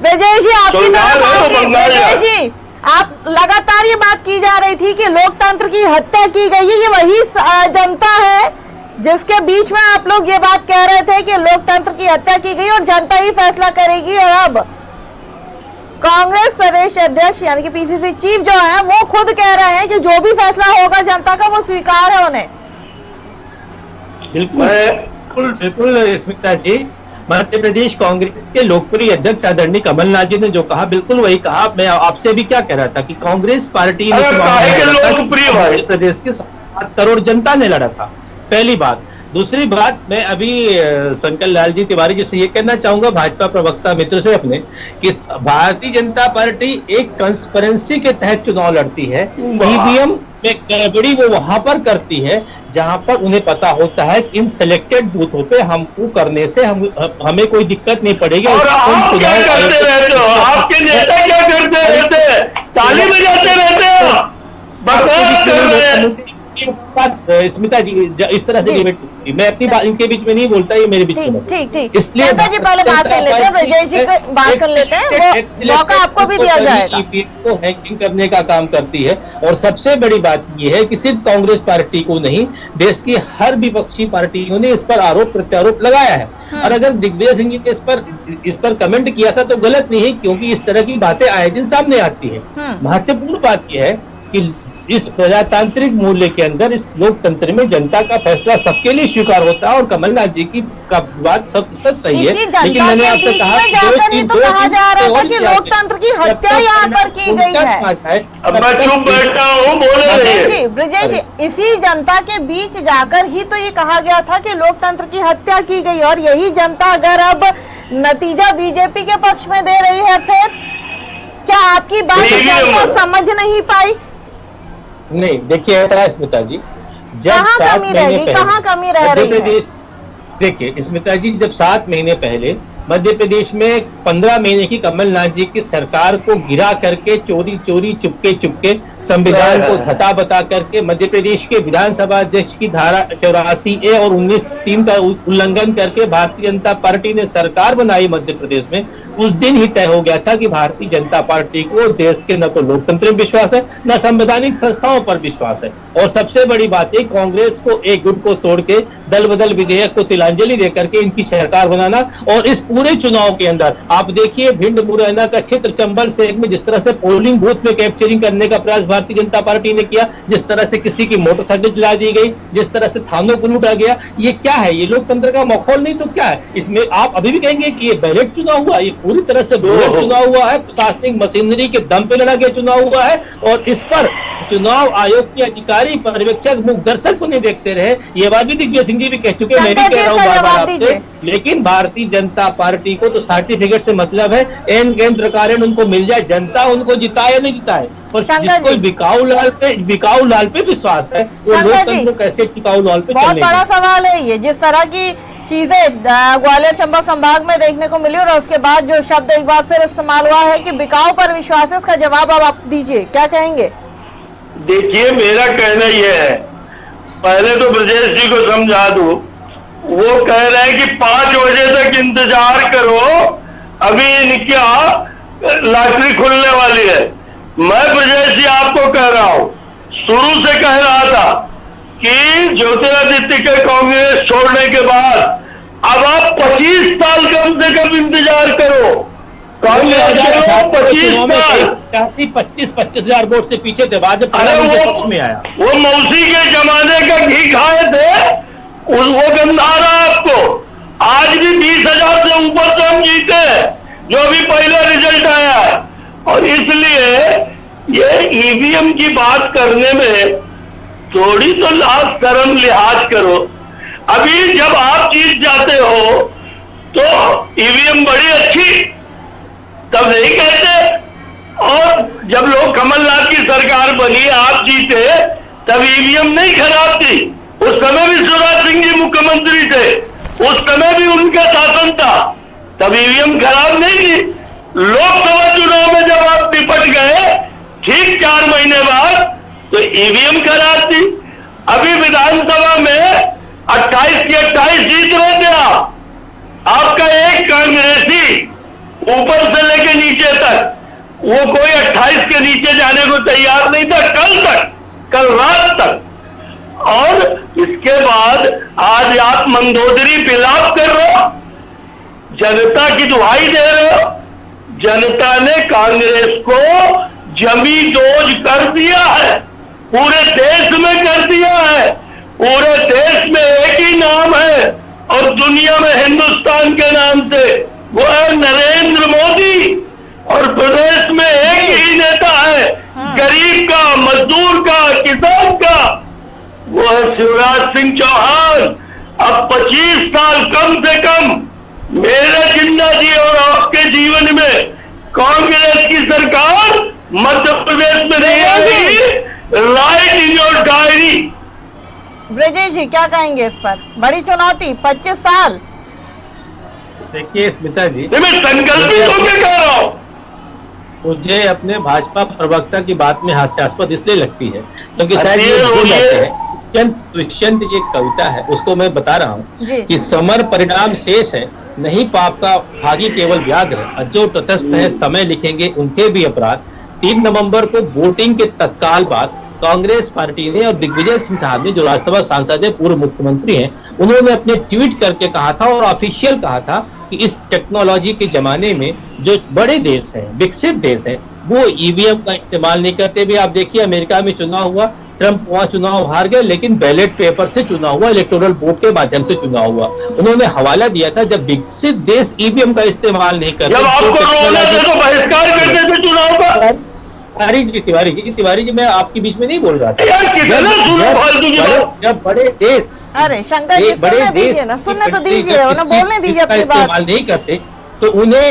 विजय जी आपकी तरफ, विजय जी आप लगातार ये बात की जा रही थी कि लोकतंत्र की हत्या की गई है, ये वही जनता है जिसके बीच में आप लोग ये बात कह रहे थे कि लोकतंत्र की हत्या की गई और जनता ही फैसला करेगी। और अब कांग्रेस प्रदेश अध्यक्ष यानी कि पीसीसी चीफ जो है वो खुद कह रहे हैं कि जो भी फैसला होगा जनता का वो स्वीकार है उन्हें। बिल्कुल बिल्कुल स्मिता जी, मध्य प्रदेश कांग्रेस के लोकप्रिय अध्यक्ष आदरणीय कमलनाथ जी ने जो कहा बिल्कुल वही कहा। मैं आपसे भी क्या कह रहा था कि कांग्रेस पार्टी ने लोकप्रिय मध्य प्रदेश के 7 करोड़ जनता ने लड़ा था, पहली बात। दूसरी बात, मैं अभी शंकर लाल जी तिवारी जी से ये कहना चाहूंगा, भाजपा प्रवक्ता मित्र से अपने, कि भारतीय जनता पार्टी एक कंस्पिरेंसी के तहत चुनाव लड़ती है। ईवीएम में गड़बड़ी वो वहां पर करती है जहां पर उन्हें पता होता है कि इन सिलेक्टेड बूथों पे हमको करने से हमें कोई दिक्कत नहीं पड़ेगी। और आप क्या करते रहते हो? आपके नेता क्या करते रहते हैं? ताली बजाते रहते हो, बकवास कर रहे हैं। स्मिता जी इस तरह से डिबेट, मैं अपनी बात इनके बीच में नहीं बोलता, ये मेरे बीच में। ठीक ठीक, इसलिए जी पहले बात कर लेते हैं, ब्रजेश जी को बात कर लेते हैं, वो मौका आपको भी दिया जाएगा। को हैकिंग करने का काम करती है, और सबसे बड़ी बात यह है कि सिर्फ कांग्रेस पार्टी को नहीं, देश की हर विपक्षी पार्टियों ने इस पर आरोप प्रत्यारोप लगाया है। और अगर दिग्विजय सिंह जी ने इस पर कमेंट किया था तो गलत नहीं है, क्योंकि इस तरह की बातें आए दिन सामने आती है। महत्वपूर्ण बात यह है कि इस प्रजातांत्रिक मूल्य के अंदर, इस लोकतंत्र में जनता का फैसला सबके लिए स्वीकार होता है, और कमलनाथ जी की बात सब सच सही है। लेकिन मैंने आपसे कहा तो कहा जा रहा था कि लोकतंत्र की हत्या यहाँ पर की गई है। अब मैं चुप बैठा हूँ, बोले ब्रजेश जी, इसी जनता के बीच जाकर ही तो ये कहा गया था कि लोकतंत्र की हत्या की गई, और यही जनता अगर अब नतीजा बीजेपी के पक्ष में दे रही है, फिर क्या आपकी बात जनता समझ नहीं पाई? नहीं, देखिए ऐसा है स्मिता जी, जब कहाँ 7 कमी महीने रहेगी, कहाँ कमी रह रही है? देखिए स्मिता जी, जब 7 महीने पहले मध्य प्रदेश में 15 महीने की कमलनाथ जी की सरकार को गिरा करके, चोरी चोरी चुपके चुपके संविधान को धता बता करके, मध्य प्रदेश के विधानसभा अध्यक्ष की धारा 84A और 19(3) का उल्लंघन करके भारतीय जनता पार्टी ने सरकार बनाई मध्य प्रदेश में, उस दिन ही तय हो गया था कि भारतीय जनता पार्टी को देश के न तो लोकतंत्र में विश्वास है, न संवैधानिक संस्थाओं पर विश्वास है। और सबसे बड़ी बात है, कांग्रेस को एक गुट को तोड़ के दल बदल विधेयक को तिलांजलि देकर के इनकी सरकार बनाना। और इस पूरे चुनाव के अंदर आप देखिए, भिंड मुरैना का क्षेत्र, चंबल से में जिस तरह से पोलिंग बूथ में कैप्चरिंग करने का प्रयास भारतीय जनता पार्टी ने किया, जिस तरह से किसी की मोटरसाइकिल चला दी गई, जिस तरह से थानों को लूटा गया, ये क्या है? ये लोकतंत्र का माहौल नहीं तो क्या है? इसमें आप अभी भी कहेंगे कि ये बैलेट चुनाव हुआ? ये पूरी तरह से बैलेट चुनाव हुआ है, प्रशासनिक मशीनरी के दम पे लड़ा गया चुनाव हुआ है, और इस पर चुनाव आयोग के अधिकारी, पर्यवेक्षक, मुख दर्शक को नहीं देखते रहे। ये बात भी दिग्विजय सिंह जी भी कह चुके, मैं भी कह रहा हूँ बार बार आपसे। लेकिन भारतीय जनता पार्टी को तो सर्टिफिकेट से मतलब है, एन केंद्र कारण उनको मिल जाए, जनता उनको जिताए या नहीं जिताए। और जिसको बिकाऊ लाल पे विश्वास है, वो लोकतंत्र को कैसे टिकाऊ लाल पे? बहुत बड़ा सवाल है ये, जिस तरह की चीजें ग्वालियर चंबा संभाग में देखने को मिली, और उसके बाद जो शब्द एक बार फिर इस्तेमाल हुआ है कि बिकाऊ पर विश्वास है, इसका जवाब अब आप दीजिए, क्या कहेंगे? देखिए, मेरा कहना यह है, पहले तो ब्रजेश जी को समझा दूं, वो कह रहे हैं कि 5 बजे तक इंतजार करो, अभी इनका लॉटरी खुलने वाली है। मैं ब्रजेश जी आपको कह रहा हूं, शुरू से कह रहा था कि ज्योतिरादित्य के कांग्रेस छोड़ने के बाद अब आप 25 साल कम से कम इंतजार करो। कांग्रेस 25 हजार वोट से पीछे थे, बाद में आया। वो मौसी के जमाने का घी खाए थे, वो गंदा रहा आपको। आज भी 20,000 से ऊपर तो हम जीते हैं, जो अभी पहले रिजल्ट आया है। और इसलिए ये ईवीएम की बात करने में थोड़ी तो लाज शर्म लिहाज करो। अभी जब आप जीत जाते हो तो ईवीएम बड़ी अच्छी, तब नहीं कहते। और जब लोग कमलनाथ की सरकार बनी, आप जीते, तब ईवीएम नहीं खराब थी। उस समय भी शिवराज सिंह जी मुख्यमंत्री थे, उस समय भी उनका शासन था, तब ईवीएम खराब नहीं थी। लोकसभा चुनाव में जब आप निपट गए ठीक 4 महीने बाद, तो ईवीएम खराब थी। अभी विधानसभा में 28 की 28 जीत रहे थे आप। आपका एक कांग्रेसी ऊपर से लेके नीचे तक, वो कोई 28 के नीचे जाने को तैयार नहीं था कल रात तक। और इसके बाद आज आप मंदोदरी विलाप कर रहे हो, जनता की दुहाई दे रहे हो। जनता ने कांग्रेस को जमी दोज कर दिया है, पूरे देश में कर दिया है। पूरे देश में एक ही नाम है और दुनिया में हिंदुस्तान के नाम से, वो है नरेंद्र मोदी। और प्रदेश में एक ही नेता है, गरीब का, मजदूर का, किसान का, वो है शिवराज सिंह चौहान। अब 25 साल कम से कम मेरे जिंदगी और आपके जीवन में कांग्रेस की सरकार मध्य प्रदेश में नहीं आएगी। Write in your diary. Brajesh ji क्या कहेंगे इस पर? बड़ी चुनौती 25 साल। देखिए स्मिता जी, मैं संकल्पित होकर कह रहा हूं, मुझे अपने भाजपा प्रवक्ता की बात में हास्यास्पद इसलिए लगती है क्योंकि शायद ये भूल जाते हैं। दुष्यंत की एक कविता है, उसको मैं बता रहा हूँ कि समर परिणाम शेष है, नहीं पाप का भागी केवल व्याघ्र, अजो तटस्थ है समय लिखेंगे उनके भी अपराध। 3 नवंबर को वोटिंग के तत्काल बाद कांग्रेस पार्टी ने और दिग्विजय सिंह साहब ने, जो राज्यसभा सांसद है, पूर्व मुख्यमंत्री हैं, उन्होंने अपने ट्वीट करके कहा था और ऑफिशियल कहा था कि इस टेक्नोलॉजी के जमाने में जो बड़े देश हैं, विकसित देश हैं, वो ईवीएम का इस्तेमाल नहीं करते। भी आप देखिए अमेरिका में चुनाव हुआ, ट्रंप वहां चुनाव हार गए, लेकिन बैलेट पेपर से चुनाव हुआ, इलेक्टोरल वोट के माध्यम से चुनाव हुआ। उन्होंने हवाला दिया था जब विकसित देश ईवीएम का इस्तेमाल नहीं करते, जब आपको तो बहिष्कार करते थे चुनाव का। तिवारी जी मैं आपके बीच में नहीं बोल रहा था। जब बड़े देश, अरे शंकर जी सुनने दीजिए ना, सुनने तो दीजिए, उन्हें बोलने दीजिए अपनी बात। इस्तेमाल नहीं करते तो उन्हें,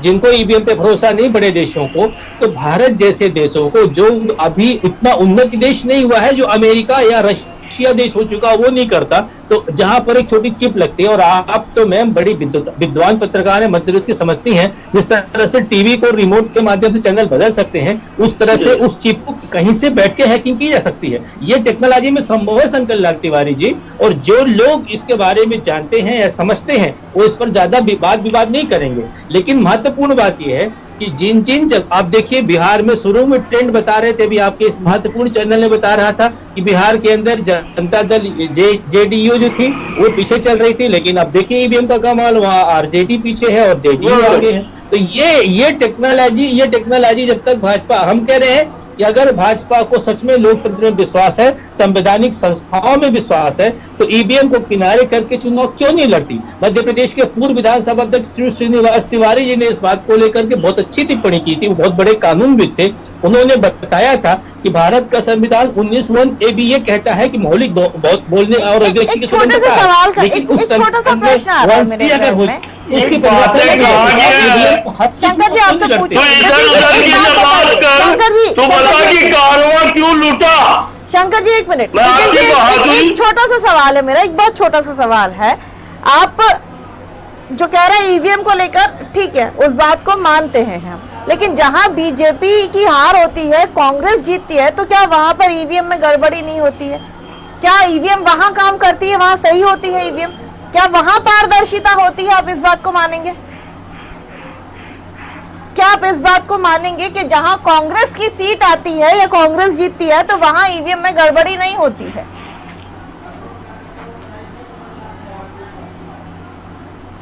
जिनको ईवीएम पे भरोसा नहीं बड़े देशों को, तो भारत जैसे देशों को, जो अभी इतना उन्नत देश नहीं हुआ है, जो अमेरिका या रशिया देश हो चुका, वो नहीं करता। तो जहां पर एक छोटी चिप लगती है, और आप तो मैम बड़ी विद्वान पत्रकार है, मध्य प्रदेश की समझती हैं, जिस तरह से टीवी को रिमोट के माध्यम से चैनल बदल सकते हैं, उस तरह से उस चिप को कहीं से बैठ के हैकिंग की जा सकती है। ये टेक्नोलॉजी में संभव है शंकर लाल तिवारी जी, और जो लोग इसके बारे में जानते हैं या समझते हैं वो इस पर ज्यादा विवाद नहीं करेंगे। लेकिन महत्वपूर्ण बात यह है कि जिन जगह आप देखिए, बिहार में शुरू में ट्रेंड बता रहे थे, भी आपके इस महत्वपूर्ण चैनल ने बता रहा था कि बिहार के अंदर जनता दल जेडीयू जो थी वो पीछे चल रही थी, लेकिन अब देखिए ईवीएम का कमाल, वहां आरजेडी पीछे है और जेडीयू आगे है। तो ये टेक्नोलॉजी जब तक भाजपा, हम कह रहे हैं कि अगर भाजपा को सच में लोकतंत्र में विश्वास है, संवैधानिक संस्थाओं में विश्वास है, तो ईवीएम को किनारे करके चुनाव क्यों नहीं लड़ती। मध्य प्रदेश के पूर्व विधानसभा अध्यक्ष श्री श्रीनिवास तिवारी जी ने इस बात को लेकर के बहुत अच्छी टिप्पणी की थी, वो बहुत बड़े कानूनविद थे। उन्होंने बताया था कि भारत का संविधान 19(1) भी ये कहता है कि मौलिक बहुत बोलने और अभिव्यक्ति की स्वतंत्रता है, लेकिन उस अगर हो उसकी शंकर जी आपसे पूछिए, क्यों लूटा। शंकर जी 1 मिनट, एक छोटा सा सवाल है मेरा, एक बहुत छोटा सा सवाल है। आप जो कह रहे हैं ईवीएम को लेकर, ठीक है, उस बात को मानते हैं हम, लेकिन जहां बीजेपी की हार होती है, कांग्रेस जीतती है, तो क्या वहां पर ईवीएम में गड़बड़ी नहीं होती है? क्या ईवीएम वहां काम करती है, वहां सही होती है ईवीएम? क्या वहां पारदर्शिता होती है? आप इस बात को मानेंगे? क्या आप इस बात को मानेंगे कि जहां कांग्रेस की सीट आती है या कांग्रेस जीतती है तो वहां ईवीएम में गड़बड़ी नहीं होती है?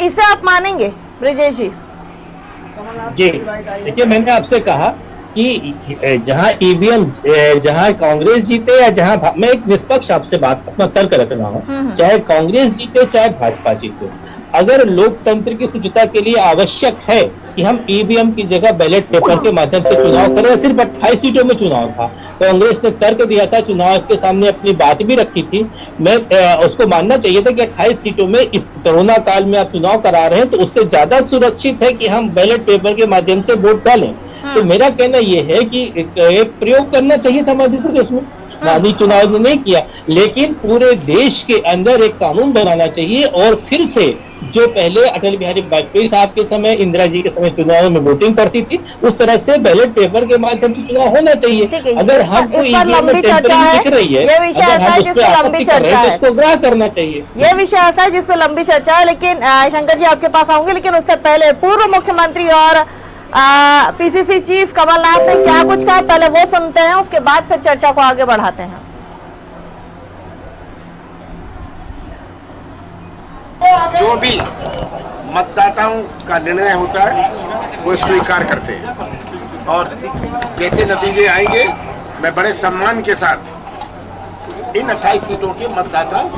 इसे आप मानेंगे ब्रिजेश जी? जी देखिए, मैंने आपसे कहा कि जहां ईवीएम, जहां कांग्रेस जीते या जहां, मैं एक निष्पक्ष आपसे बात अपना तर्क रख रहा हूं, चाहे कांग्रेस जीते चाहे भाजपा जीते, अगर लोकतंत्र की शुचिता के लिए आवश्यक है कि हम ईवीएम की जगह बैलेट पेपर के माध्यम से चुनाव करें, सिर्फ 28 सीटों में चुनाव था, कांग्रेस ने तर्क दिया था, चुनाव के सामने अपनी बात भी रखी थी, मैं उसको मानना चाहिए था कि 28 सीटों में इस कोरोना काल में आप चुनाव करा रहे हैं, तो उससे ज्यादा सुरक्षित है कि हम बैलेट पेपर के माध्यम से वोट डालें। तो मेरा कहना यह है कि एक प्रयोग करना चाहिए था मध्य प्रदेश में, चुनाव ने नहीं किया, लेकिन पूरे देश के अंदर एक कानून बनाना चाहिए, और फिर से जो पहले अटल बिहारी वाजपेयी साहब के समय, इंदिरा जी के समय चुनाव में वोटिंग पड़ती थी, उस तरह से बैलेट पेपर के माध्यम से चुनाव होना चाहिए। अगर हमको ईवीएम में टेम्परिंग दिख रही है, अगर हम उस पर आपत्ति कर रहे हैं तो इसको ग्राह्य करना चाहिए। ये विषय ऐसा है जिसपे लंबी चर्चा है, लेकिन शंकर जी आपके पास आऊंगे, लेकिन उससे पहले पूर्व मुख्यमंत्री और पीसीसी चीफ कमलनाथ ने क्या कुछ कहा, पहले वो सुनते हैं, उसके बाद फिर चर्चा को आगे बढ़ाते हैं। जो भी मतदाताओं का निर्णय होता है वो स्वीकार करते हैं, और जैसे नतीजे आएंगे मैं बड़े सम्मान के साथ इन 28 सीटों के मतदाताओं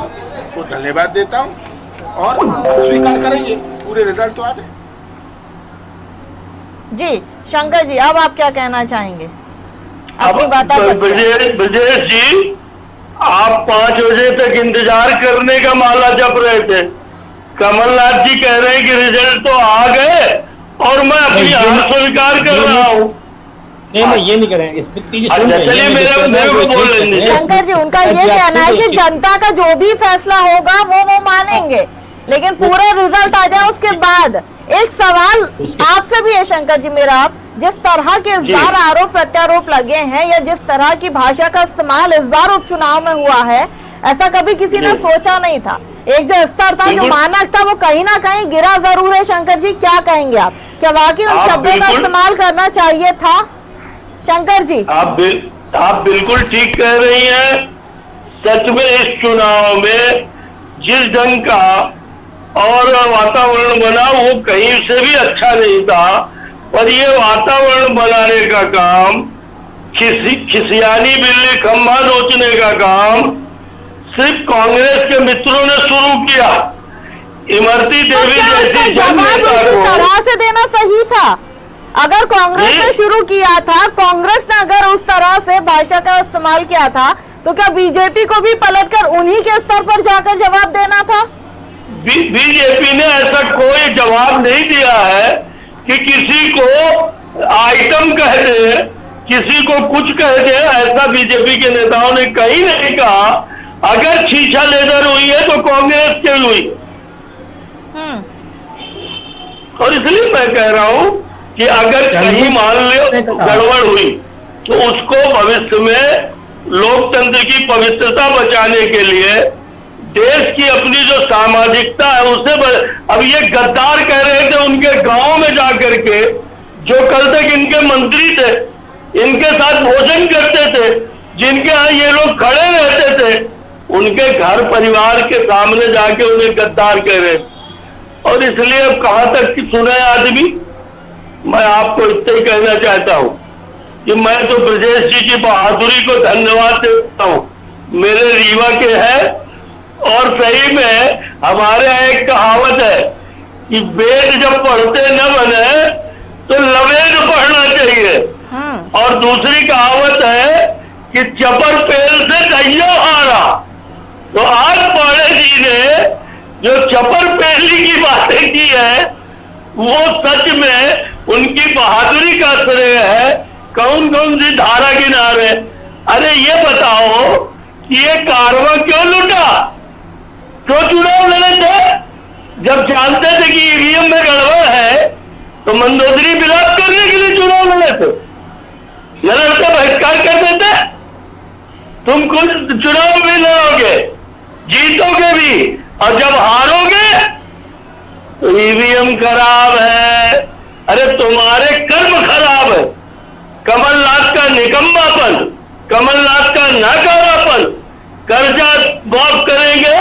को धन्यवाद देता हूं, और स्वीकार करेंगे, पूरे रिजल्ट तो आ जाए। जी शंकर जी, अब आप क्या कहना चाहेंगे? अपनी बात ब्रजेश जी, आप 5 बजे तक इंतजार करने का माला जप रहे थे, कमलनाथ जी कह रहे हैं कि रिजल्ट तो आ गए और मैं अपनी हार स्वीकार कर रहा हूँ। नहीं ये नहीं करेंगे, चलिए मेरे को बोल लेंगे। शंकर जी, उनका ये कहना है कि जनता का जो भी फैसला होगा वो मानेंगे, लेकिन पूरा रिजल्ट आ जाए उसके बाद। एक सवाल आपसे भी है शंकर जी मेरा, आप जिस तरह के इस बार आरोप प्रत्यारोप लगे हैं या जिस तरह की भाषा का इस्तेमाल इस बार उपचुनाव में हुआ है, ऐसा कभी किसी ने सोचा नहीं था। एक जो स्तर था, जो मानक था, वो कहीं ना कहीं गिरा जरूर है। शंकर जी, क्या कहेंगे आप? क्या वाकई उन शब्दों का इस्तेमाल करना चाहिए था? शंकर जी, आप बिल्कुल ठीक कह रही हैं। सच में इस चुनाव में जिस ढंग का और वातावरण बना वो कहीं से भी अच्छा नहीं था। और ये वातावरण बनाने का काम, खिसियानी बिल्ली खंभा नोचने का काम सिर्फ कांग्रेस के मित्रों ने शुरू किया। इमरती देवी जैसी जवाब उसी तरह से देना सही था। अगर कांग्रेस ने शुरू किया था, कांग्रेस ने अगर उस तरह से भाषा का इस्तेमाल किया था, तो क्या बीजेपी को भी पलटकर उन्हीं के स्तर पर जाकर जवाब देना था? बीजेपी ने ऐसा कोई जवाब नहीं दिया है कि किसी को आइटम कह दे, किसी को कुछ कह दे। ऐसा बीजेपी के नेताओं ने कहीं नहीं कहा। अगर शीशा लेदर हुई है तो कांग्रेस की हुई। और इसलिए मैं कह रहा हूं कि अगर कहीं मान लो गड़बड़ हुई तो उसको भविष्य में लोकतंत्र की पवित्रता बचाने के लिए देश की अपनी जो सामाजिकता है उसे अब ये गद्दार कह रहे थे उनके गांव में जाकर के, जो कल तक इनके मंत्री थे, इनके साथ भोजन करते थे, जिनके यहाँ ये लोग खड़े रहते थे, उनके घर परिवार के सामने जाके उन्हें गद्दार कह रहे। और इसलिए अब कहां तक कि सुने आदमी। मैं आपको इतना ही कहना चाहता हूं कि मैं तो ब्रजेश जी की बहादुरी को धन्यवाद देता हूं। मेरे रीवा के हैं और सही में हमारे यहाँ एक कहावत है कि वेद जब पढ़ते न बने तो लवेद पढ़ना चाहिए। और दूसरी कहावत है कि चपर पेल से दैया हारा। तो आज पाड़े जी ने जो चपर पेली की बातें की है वो सच में उनकी बहादुरी का श्रेय है। कौन कौन सी धारा किनारे? अरे ये बताओ कि ये कारवां क्यों लूटा, क्यों चुनाव लड़े थे? जब जानते थे कि ईवीएम में गड़बड़ है तो मंदोदरी विलाप करने के लिए चुनाव लड़े थे, लड़ते बहिष्कार कर देते। तुम खुद चुनाव भी लड़ोगे, जीतोगे भी, और जब हारोगे तो ईवीएम खराब है। अरे तुम्हारे कर्म खराब है। कमलनाथ का निकम्मापन, कमलनाथ का नाकारापन, कर्जा माफ करेंगे,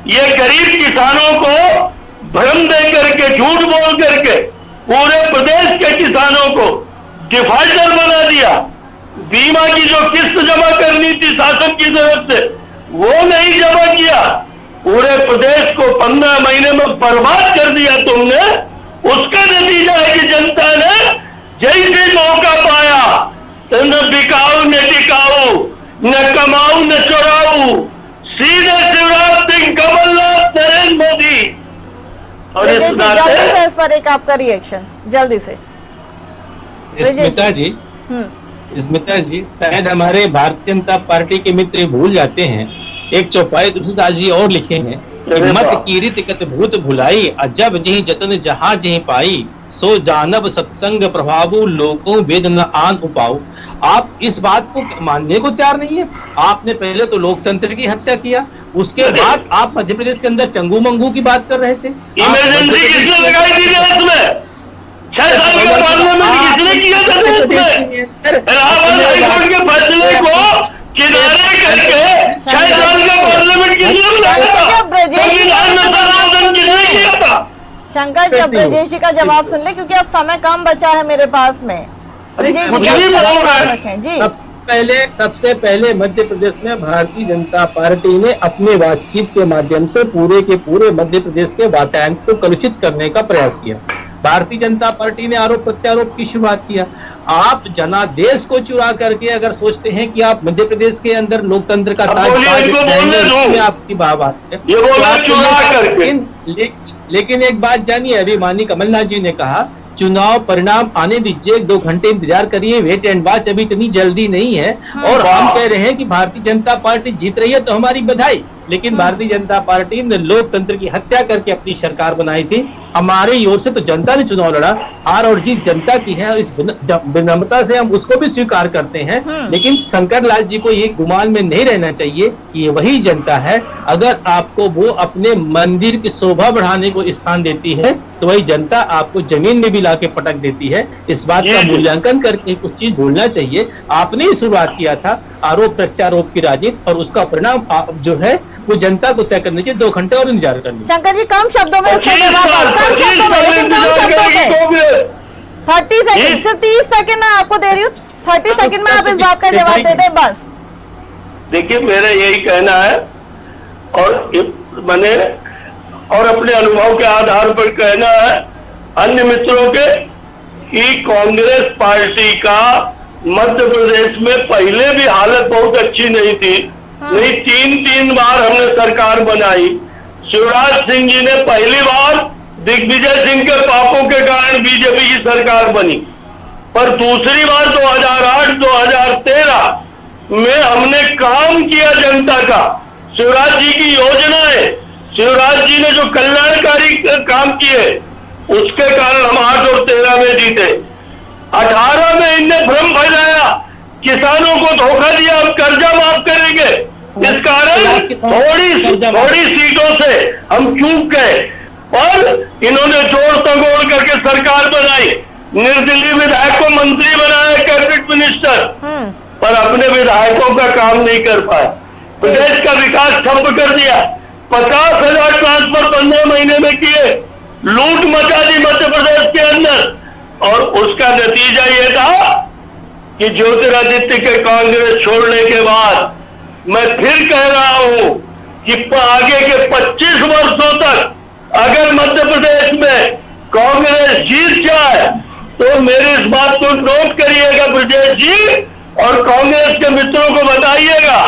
ये गरीब किसानों को भ्रम दे करके, झूठ बोल करके पूरे प्रदेश के किसानों को डिफाल्टर बना दिया। बीमा की जो किस्त जमा करनी थी शासन की तरफ से वो नहीं जमा किया। पूरे प्रदेश को 15 महीने में बर्बाद कर दिया तुमने। उसका नतीजा है कि जनता ने जैसे मौका पाया तो न बिकाऊ न टिकाऊ, न कमाऊ न चुराऊ, सीधे शिवराज सिंह, कमलनाथ, नरेंद्र मोदी। और इस पर एक आपका रिएक्शन जल्दी से। स्मिता जी शायद हमारे भारतीय जनता पार्टी के मित्र भूल जाते हैं, एक चौपाई तुलसीदास जी और लिखे हैं, मत कीरित कत भूत भुलाई, अजब जही जतन जहां जही पाई, सो जानब सत्संग प्रभावु लोकों वेद न आन उपाऊ। आप इस बात को मानने को तैयार नहीं है। आपने पहले तो लोकतंत्र की हत्या किया, उसके बाद आप मध्य प्रदेश के अंदर चंगू मंगू की बात कर रहे थे। इमरजेंसी किसने लगाई थी देश में? 6 साल का पार्लियामेंट किसने किया था देश में? इलाहाबाद हाईकोर्ट के फैसले को किनारे करके 6 साल का पार्लियामेंट किसने बुलाया था? संविधान में संशोधन किसने किया था? शंकर, जब ब्रजेश जी का जवाब सुन ले, क्योंकि अब समय कम बचा है मेरे पास में। ब्रजेश जी, सबसे पहले मध्य प्रदेश में भारतीय जनता पार्टी ने अपने बातचीत के माध्यम से पूरे के पूरे मध्य प्रदेश के वातावरण को कलुषित करने का प्रयास किया। भारतीय जनता पार्टी ने आरोप प्रत्यारोप की शुरुआत किया। आप जनादेश को चुरा करके अगर सोचते हैं कि आप मध्य प्रदेश के अंदर लोकतंत्र का ताज आपकी बात है, लेकिन एक बात जानिए, अभी माननीय कमलनाथ जी ने कहा चुनाव परिणाम आने दीजिए, 2 घंटे इंतजार करिए, वेट एंड वॉच, अभी इतनी जल्दी नहीं है। और हम कह रहे हैं कि भारतीय जनता पार्टी जीत रही है तो हमारी बधाई, लेकिन भारतीय जनता पार्टी ने लोकतंत्र की हत्या करके अपनी सरकार बनाई थी। हमारी ओर से तो जनता ने चुनाव लड़ा, हार और जीत जनता की है, इस विनम्रता से हम उसको भी स्वीकार करते हैं। लेकिन शंकर लाल जी को ये गुमान में नहीं रहना चाहिए कि ये वही जनता है। अगर आपको वो अपने मंदिर की शोभा बढ़ाने को स्थान देती है तो वही जनता आपको जमीन में भी लाके पटक देती है। इस बात का मूल्यांकन करके कुछ चीज बोलना चाहिए। आपने ही शुरुआत किया था आरोप प्रत्यारोप की राजनीति, और उसका परिणाम जो है वो जनता को तय करने के 2 घंटे और इंतजार करने। शंकर जी कम शब्दों में इसका जवाब, कम शब्दों में, लेकिन कम शब्दों में 30 सेकंड, सिर्फ 30 सेकंड मैं आपको दे रही हूँ, 30 सेकंड में आप इस बात का जवाब दे दें बस। देखिए मेरा यही कहना है, और मैंने और अपने अनुभव के आधार पर कहना है अन्य मित्रों के, कि कांग्रेस पार्टी का मध्य प्रदेश में पहले भी हालत बहुत अच्छी नहीं थी। नहीं, 3 बार हमने सरकार बनाई। शिवराज सिंह जी ने पहली बार दिग्विजय सिंह के पापों के कारण बीजेपी की सरकार बनी, पर दूसरी बार 2008-2013 में हमने काम किया जनता का। शिवराज जी की योजनाएं, शिवराज जी ने जो कल्याणकारी काम किए उसके कारण हम 8 और 13 में जीते। 18 में इनने भ्रम फैलाया, किसानों को धोखा दिया, हम कर्जा माफ करेंगे। इस कारण थोड़ी सीटों से हम चूक गए, और इन्होंने जोड़ तोड़ करके सरकार बनाई, निर्दलीय विधायक को मंत्री बनाया, कैबिनेट मिनिस्टर, पर अपने विधायकों का काम नहीं कर पाया। प्रदेश का विकास ठप कर दिया। 50,000 ट्रांसफर 15 महीने में किए, लूट मचा दी मध्य प्रदेश के अंदर, और उसका नतीजा ये था कि ज्योतिरादित्य के कांग्रेस छोड़ने के बाद मैं फिर कह रहा हूं कि आगे के 25 वर्षों तक अगर मध्य प्रदेश में कांग्रेस जीत जाए तो मेरी इस बात को नोट करिएगा ब्रजेश जी, और कांग्रेस के मित्रों को बताइएगा,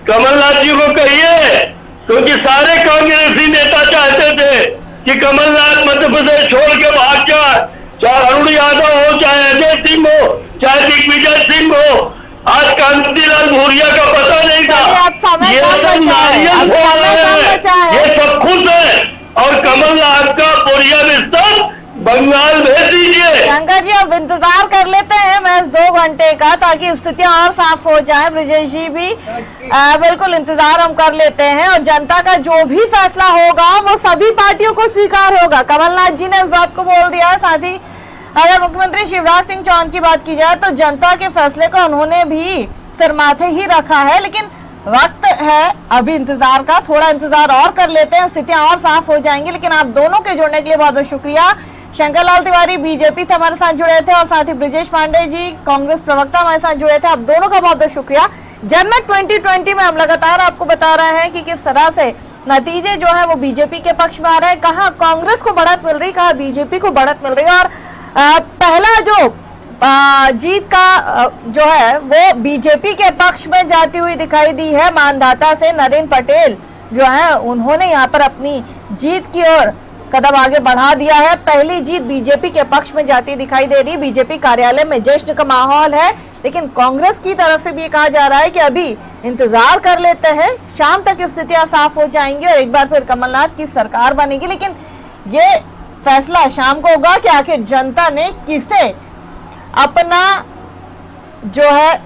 कमलनाथ जी को कहिए, क्योंकि सारे कांग्रेसी नेता चाहते थे कि कमलनाथ मध्य प्रदेश छोड़ के भाग जाए, चाहे अरुण यादव हो, चाहे अजय सिंह हो, चाहे दिग्विजय सिंह हो। आज कांतिलाल भूरिया का पता नहीं था, ये सब नारियल फोड़ रहे हैं, ये सब खुश है, और कमलनाथ का बोरिया बिस्तर बंगाल भेज दीजिए। शंकर जी अब इंतजार कर लेते हैं मैं 2 घंटे का, ताकि स्थितियां और साफ हो जाए। ब्रजेश जी भी बिल्कुल इंतजार हम कर लेते हैं, और जनता का जो भी फैसला होगा वो सभी पार्टियों को स्वीकार होगा। कमलनाथ जी ने इस बात को बोल दिया। साथ ही अगर मुख्यमंत्री शिवराज सिंह चौहान की बात की जाए तो जनता के फैसले को उन्होंने भी सिर माथे ही रखा है, लेकिन वक्त है अभी इंतजार का, थोड़ा इंतजार और कर लेते हैं, स्थितियां और साफ हो जाएंगी। लेकिन आप दोनों के जुड़ने के लिए बहुत बहुत शुक्रिया। शंकर लाल तिवारी बीजेपी से हमारे साथ जुड़े थे, और साथ ही ब्रजेश पांडे जी कांग्रेस प्रवक्ता हमारे साथ जुड़े थे। आप दोनों का बहुत बहुत शुक्रिया। जनमत 2020 में हम लगातार आपको बता रहे हैं कि किस तरह से नतीजे जो है वो बीजेपी के पक्ष में आ रहे हैं, कहाँ कांग्रेस को बढ़त मिल रही, कहाँ बीजेपी को बढ़त मिल रही है। और पहला जो जीत का जो है वो बीजेपी के पक्ष में जाती हुई दिखाई दी है। मानधाता से नरेंद्र पटेल जो है उन्होंने यहाँ पर अपनी जीत की ओर कदम आगे बढ़ा दिया है। पहली जीत बीजेपी के पक्ष में जाती दिखाई दे रही। बीजेपी कार्यालय में जश्न का माहौल है, लेकिन कांग्रेस की तरफ से भी ये कहा जा रहा है कि अभी इंतजार कर लेते हैं, शाम तक स्थितियां साफ हो जाएंगी और एक बार फिर कमलनाथ की सरकार बनेगी। लेकिन ये फैसला शाम को होगा कि आखिर जनता ने किसे अपना जो है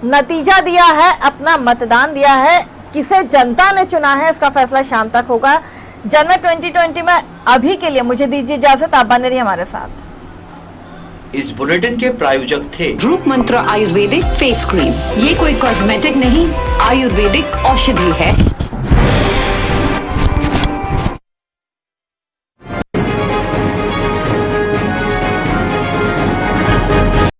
नतीजा दिया है, अपना मतदान दिया है, किसे जनता ने चुना है, इसका फैसला शाम तक होगा। जनवरी 2020 में अभी के लिए मुझे दीजिए इजाजत, आप बने रहिए हमारे साथ। इस बुलेटिन के प्रायोजक थे रूप मंत्र आयुर्वेदिक फेस क्रीम। ये कोई कॉस्मेटिक नहीं, आयुर्वेदिक औषधि है।